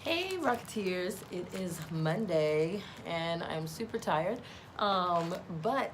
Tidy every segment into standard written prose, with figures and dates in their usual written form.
Hey Rocketeers, it is Monday and I'm super tired. But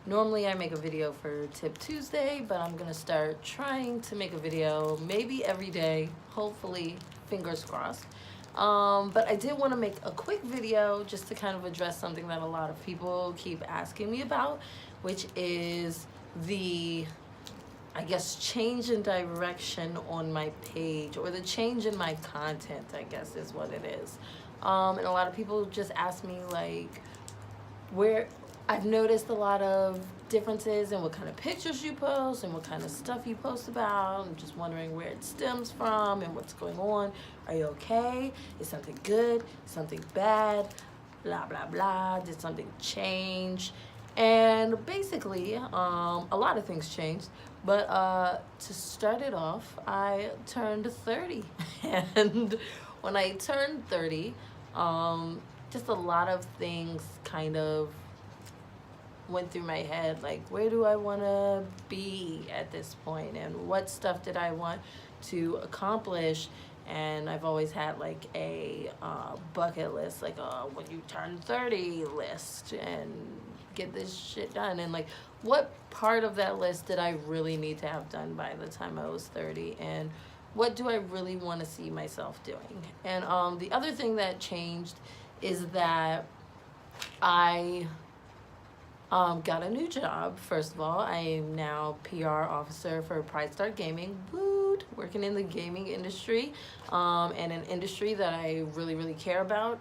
normally I make a video for Tip Tuesday, but I'm gonna start trying to make a video maybe every day, hopefully, fingers crossed. But I did want to make a quick video just to kind of address something that a lot of people keep asking me about, which is the I guess change in direction on my page, or the change in my content, I guess is what it is. And a lot of people just ask me like where I've noticed a lot of differences in what kind of pictures you post and what kind of stuff you post about. I'm just wondering where it stems from and what's going on. Are you okay? Is something good? Something bad? Blah, blah, blah. Did something change? And basically, a lot of things changed. But to start it off, I turned 30. And when I turned 30, just a lot of things kind of went through my head. Like, where do I want to be at this point? And what stuff did I want to accomplish? And I've always had like a bucket list, like a when you turn 30 list and get this shit done. And like, what part of that list did I really need to have done by the time I was 30? And what do I really want to see myself doing? And the other thing that changed is that I got a new job. First of all, I am now PR officer for Pride Star Gaming. Woot! Working in the gaming industry, and an industry that I really, really care about.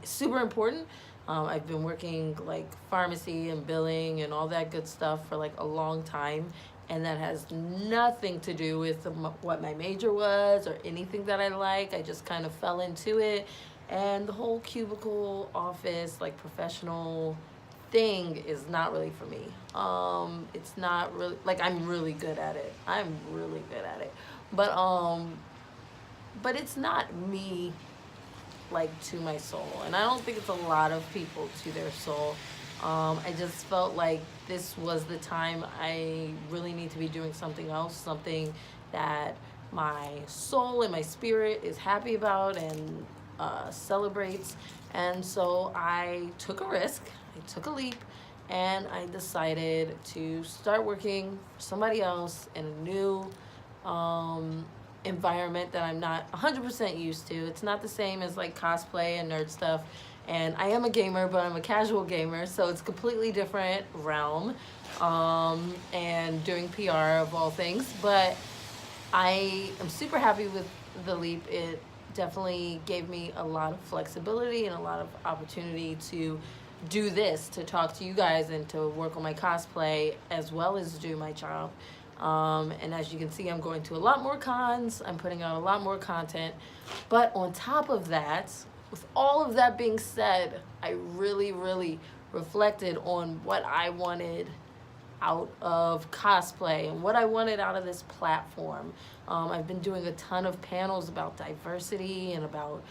It's super important. I've been working like pharmacy and billing and all that good stuff for like a long time, and that has nothing to do with what my major was or anything that I like. I just kind of fell into it, and the whole cubicle office, like professional thing, is not really for me. It's not really, like, I'm really good at it. I'm really good at it. But it's not me, like, to my soul. And I don't think it's a lot of people to their soul. I just felt like this was the time I really need to be doing something else, something that my soul and my spirit is happy about and celebrates. And so I took a risk, I took a leap, and I decided to start working for somebody else in a new environment that I'm not 100% used to. It's not the same as like cosplay and nerd stuff. And I am a gamer, but I'm a casual gamer, so it's a completely different realm. And doing PR of all things. But I am super happy with the leap. It definitely gave me a lot of flexibility and a lot of opportunity to do this, to talk to you guys and to work on my cosplay as well as do my job. And as you can see, I'm going to a lot more cons. I'm putting out a lot more content. But on top of that, with all of that being said, I really, really reflected on what I wanted out of cosplay and what I wanted out of this platform. I've been doing a ton of panels about diversity and about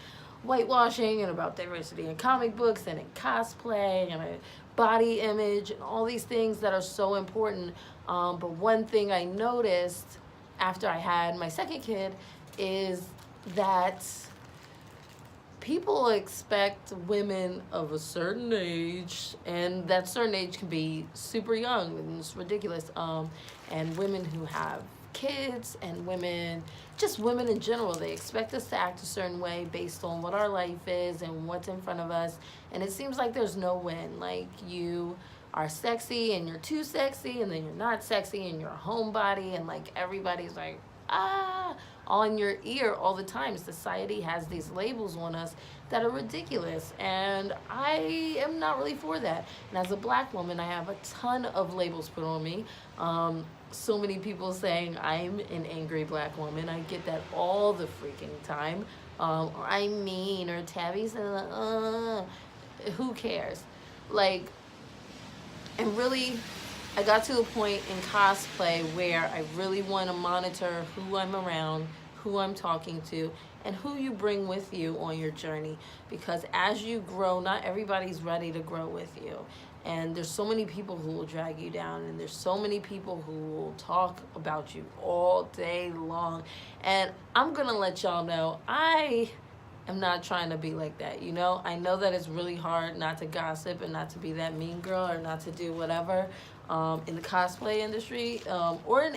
whitewashing and about diversity in comic books and in cosplay and body image and all these things that are so important. But one thing I noticed after I had my second kid is that people expect women of a certain age, and that certain age can be super young and it's ridiculous, and women who have kids and just women in general, they expect us to act a certain way based on what our life is and what's in front of us. And it seems like there's no win. Like, you are sexy and you're too sexy, and then you're not sexy and you're a homebody, and like everybody's like on your ear all the time. Society has these labels on us that are ridiculous, and I am not really for that. And as a black woman, I have a ton of labels put on me. So many people saying I'm an angry black woman. I get that all the freaking time. Or I'm mean, or Tabby says, who cares? Like, and really, I got to a point in cosplay where I really want to monitor who I'm around, who I'm talking to, and who you bring with you on your journey. Because as you grow, not everybody's ready to grow with you. And there's so many people who will drag you down, and there's so many people who will talk about you all day long. And I'm gonna let y'all know, I am not trying to be like that, you know? I know that it's really hard not to gossip and not to be that mean girl or not to do whatever in the cosplay industry or in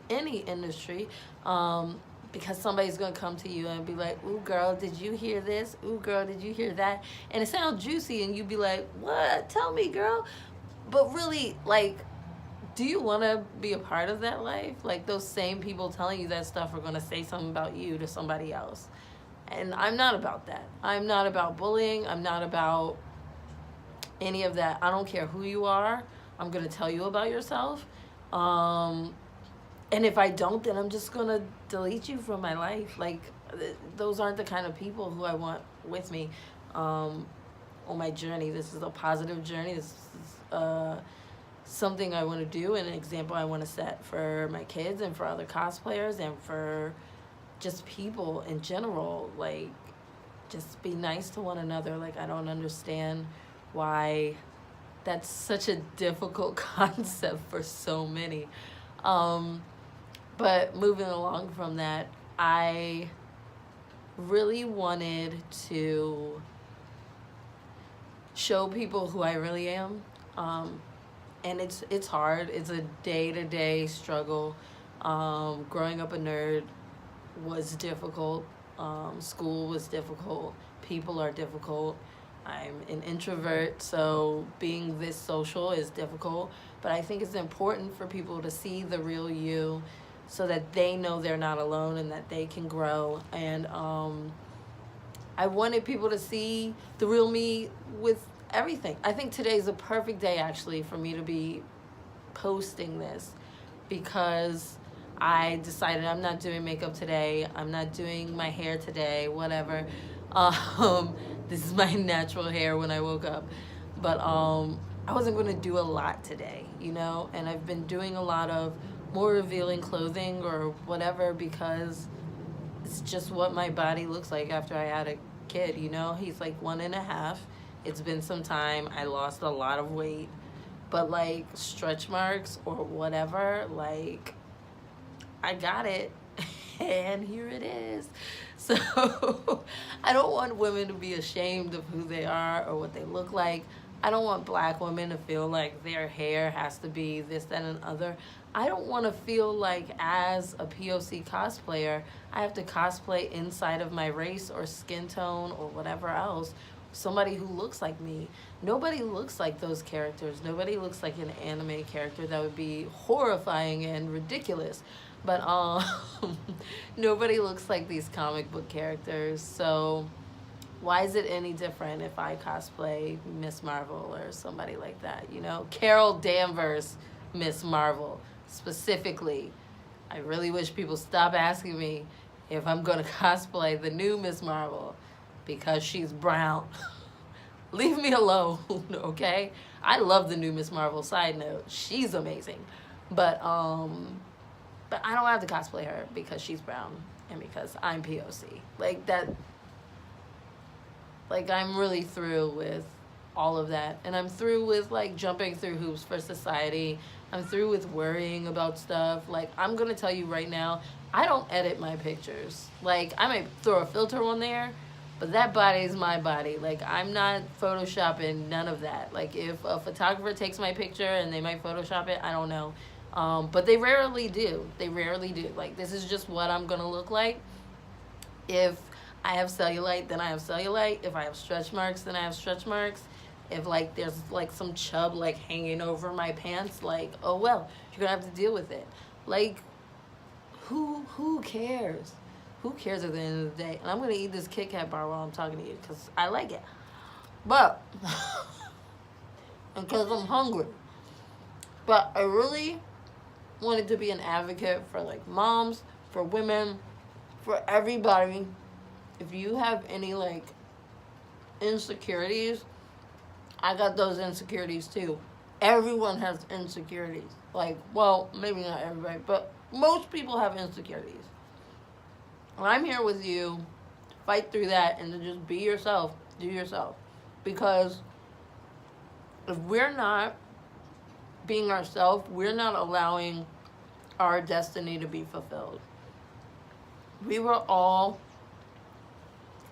any industry because somebody's going to come to you and be like, ooh, girl, did you hear this? Ooh, girl, did you hear that? And it sounds juicy and you'd be like, what? Tell me, girl. But really, like, do you want to be a part of that life? Like, those same people telling you that stuff are going to say something about you to somebody else. And I'm not about that. I'm not about bullying. I'm not about any of that. I don't care who you are. I'm going to tell you about yourself. And if I don't, then I'm just going to delete you from my life. Like, those aren't the kind of people who I want with me on my journey. This is a positive journey. This is something I want to do and an example I want to set for my kids and for other cosplayers and for just people in general. Like, just be nice to one another. Like, I don't understand why that's such a difficult concept for so many. But moving along from that, I really wanted to show people who I really am. And it's hard. It's a day-to-day struggle. Growing up a nerd was difficult. School was difficult. People are difficult. I'm an introvert, so being this social is difficult. But I think it's important for people to see the real you so that they know they're not alone and that they can grow. And I wanted people to see the real me with everything. I think today's a perfect day, actually, for me to be posting this because I decided I'm not doing makeup today. I'm not doing my hair today, whatever. This is my natural hair when I woke up. But I wasn't going to do a lot today, you know? And I've been doing a lot of more revealing clothing or whatever because it's just what my body looks like after I had a kid, you know? He's like 1.5. It's been some time. I lost a lot of weight. But like stretch marks or whatever, like I got it. And here it is. So I don't want women to be ashamed of who they are or what they look like. I don't want black women to feel like their hair has to be this, that, and other. I don't want to feel like as a POC cosplayer, I have to cosplay inside of my race or skin tone or whatever else. Somebody who looks like me. Nobody looks like those characters. Nobody looks like an anime character. That would be horrifying and ridiculous. But nobody looks like these comic book characters. So why is it any different if I cosplay Miss Marvel or somebody like that? You know, Carol Danvers, Miss Marvel, specifically. I really wish people stop asking me if I'm going to cosplay the new Miss Marvel because she's brown. Leave me alone, okay? I love the new Miss Marvel, side note. She's amazing. But I don't have to cosplay her because she's brown and because I'm POC. Like that, like I'm really through with all of that. And I'm through with like jumping through hoops for society. I'm through with worrying about stuff. Like I'm going to tell you right now, I don't edit my pictures. Like I might throw a filter on there, but that body is my body. Like I'm not photoshopping none of that. Like if a photographer takes my picture and they might photoshop it, I don't know. But they rarely do. They rarely do. Like, this is just what I'm going to look like. If I have cellulite, then I have cellulite. If I have stretch marks, then I have stretch marks. If, like, there's, like, some chub, like, hanging over my pants, like, oh, well, you're going to have to deal with it. Like, who cares? Who cares at the end of the day? And I'm going to eat this Kit Kat bar while I'm talking to you because I like it. But, because I'm hungry. But I really wanted to be an advocate for like moms, for women, for everybody. If you have any like insecurities, I got those insecurities too. Everyone has insecurities. Like, well, maybe not everybody, but most people have insecurities. And I'm here with you. Fight through that and to just be yourself. Do yourself. Because if we're not being ourselves, we're not allowing our destiny to be fulfilled. We were all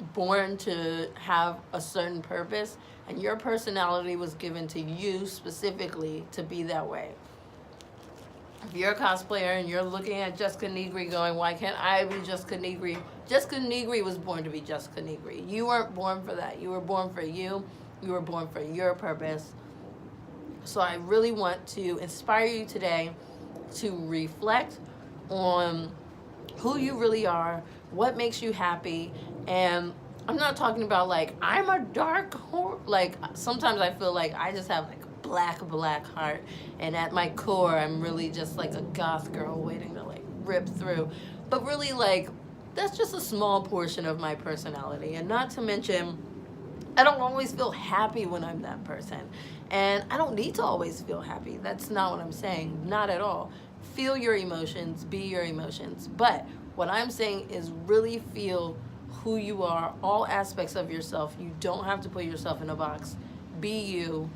born to have a certain purpose, and your personality was given to you specifically to be that way. If you're a cosplayer and you're looking at Jessica Negri going, why can't I be Jessica Negri? Jessica Negri was born to be Jessica Negri. You weren't born for that. You were born for you. You were born for your purpose. So I really want to inspire you today to reflect on who you really are, what makes you happy. And I'm not talking about like, I'm a dark horse. Like, sometimes I feel like I just have like black heart, and at my core I'm really just like a goth girl waiting to like rip through. But really, like, that's just a small portion of my personality. And not to mention, I don't always feel happy when I'm that person, and I don't need to always feel happy. That's not what I'm saying, not at all. Feel your emotions, be your emotions. But what I'm saying is really feel who you are, all aspects of yourself. You don't have to put yourself in a box. Be you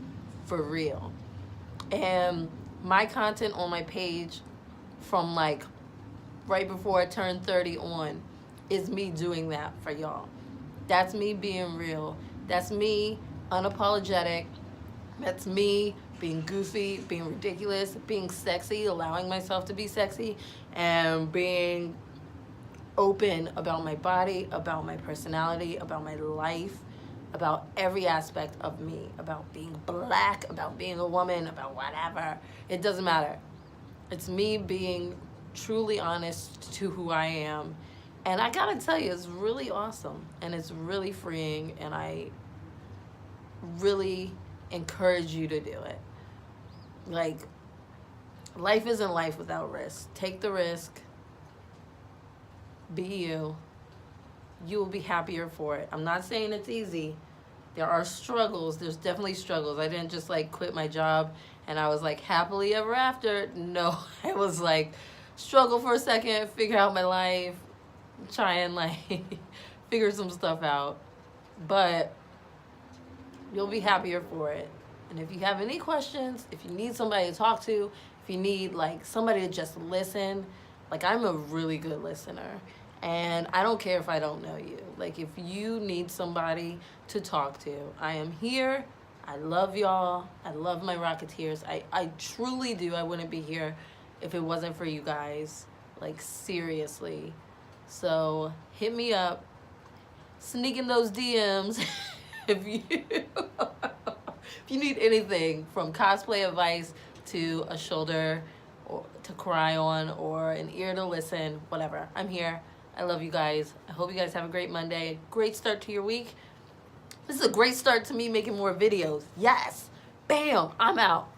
for real. And my content on my page from like right before I turned 30 on is me doing that for y'all. That's me being real. That's me unapologetic. That's me being goofy, being ridiculous, being sexy, allowing myself to be sexy, and being open about my body, about my personality, about my life, about every aspect of me, about being black, about being a woman, about whatever. It doesn't matter. It's me being truly honest to who I am. And I gotta tell you, it's really awesome, and it's really freeing, and I really encourage you to do it. Like, life isn't life without risk. Take the risk. Be you. You will be happier for it. I'm not saying it's easy. There are struggles. There's definitely struggles. I didn't just like quit my job and I was like happily ever after. No, I was like struggle for a second, figure out my life, try and like figure some stuff out. But you'll be happier for it. And if you have any questions, if you need somebody to talk to, if you need like somebody to just listen, like, I'm a really good listener. And I don't care if I don't know you. Like, if you need somebody to talk to, I am here. I love y'all. I love my Rocketeers. I truly do. I wouldn't be here if it wasn't for you guys. Like, seriously. So, hit me up. Sneak in those DMs if you if you need anything, from cosplay advice to a shoulder or to cry on or an ear to listen, whatever. I'm here. I love you guys. I hope you guys have a great Monday. Great start to your week. This is a great start to me making more videos. Yes. Bam. I'm out.